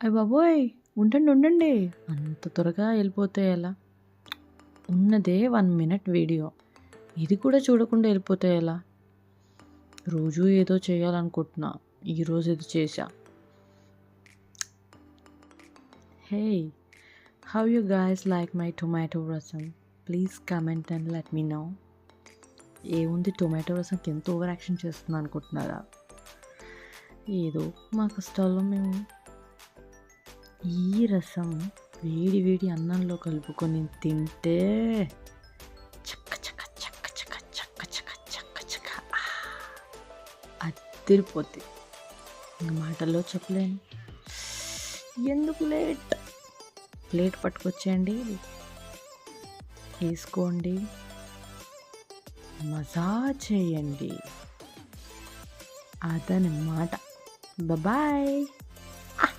అయ్య బాబోయ్! ఉండండి, ఉండండి. అంత త్వరగా వెళ్ళిపోతే ఎలా? ఉన్నదే 1 మినిట్ వీడియో. ఇది కూడా చూడకుండా వెళ్ళిపోతే ఎలా? రోజూ ఏదో చేయాలనుకుంటున్నా. ఈరోజు ఇది చేశా. Hey! How you guys like my tomato rasam? Please comment and let me know. ఏముంది టొమాటో రసంకి ఎంత ఓవర్ యాక్షన్ చేస్తున్నా అనుకుంటున్నారా? ఏదో మా కష్టాల్లో మేము. ఈ రసం వేడి వేడి అన్నంలో కలుపుకొని తింటే చక్క చక్క చక్క చక్క చక్క చక్క చక్క చక్క అదిరిపోద్ది. ఇంక మాటల్లో చెప్పలేను. ఎందుకు లేట్? ప్లేట్ పట్టుకొచ్చేయండి, వేసుకోండి, మజా చేయండి. అదనమాట. బాయ్.